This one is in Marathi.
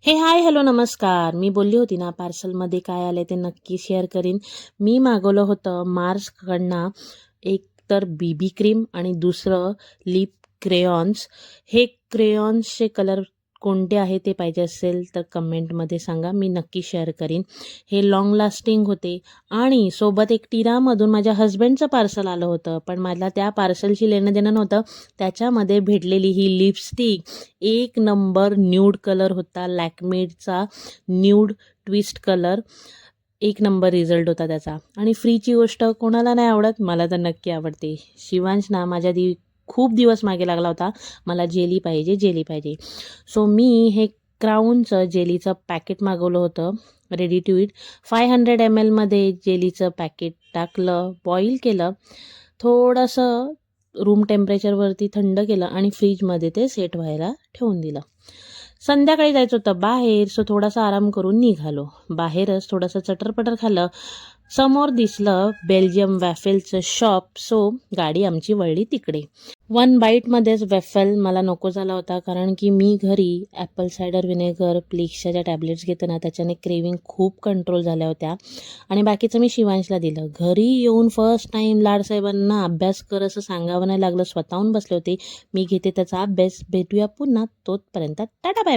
हे हाय हॅलो नमस्कार. मी बोलली होती ना पार्सलमध्ये काय आलं ते नक्की शेअर करीन. मी मागवलं होतं मार्सकडनं एक तर बीबी क्रीम आणि दुसरं लिप क्रेयॉन्स. हे क्रेयॉन्सचे कलर कोणते आहे ते पाहिजे असेल तर कमेंटमध्ये सांगा, मी नक्की शेअर करीन. हे लाँग लास्टिंग होते आणि सोबत एक टिरामधून माझ्या हस्बंडचं पार्सल आलं होतं, पण मला त्या पार्सलशी लेणं देणं नव्हतं. त्याच्यामध्ये भेटलेली ही लिपस्टिक एक नंबर न्यूड कलर होता, लॅक्मेडचा न्यूड ट्विस्ट कलर. एक नंबर रिझल्ट होता त्याचा. आणि फ्रीची गोष्ट कोणाला नाही आवडत, मला तर नक्की आवडते. शिवांश ना माझ्या खूप दिवस मागे लागला होता, मला जेली पाहिजे जेली पाहिजे. सो मी हे क्राऊनचं जेलीचं पॅकेट मागवलं होतं, रेडी टू इट. 500 ml जेलीचं पॅकेट टाकलं, बॉईल केलं, थोडंसं रूम टेम्परेचरवरती थंड केलं आणि फ्रीजमध्ये ते सेट व्हायला ठेवून दिलं. संध्याकाळी जायचं होतं बाहेर, सो थोडासा आराम करून निघालो. बाहेरच थोडंसं चटरपटर खाल्लं. समोर दिसलं बेल्जियम वॅफेलचं शॉप, सो गाडी आमची वळली तिकडे. वन बाईटमध्येच वॅफेल मला नको झाला होता, कारण की मी घरी ॲपल सायडर व्हिनेगर प्लिक्सच्या ज्या टॅबलेट्स घेते ना, त्याच्याने क्रेविंग खूप कंट्रोल झाल्या होत्या आणि बाकीचं मी शिवांशला दिलं. घरी येऊन फर्स्ट टाईम लाडसाहेबांना अभ्यास कर असं सांगावं नाही लागलं, स्वतःहून बसले होते. मी घेते त्याचा अभ्यास. भेटूया पुन्हा, तोपर्यंत टाटा बाय.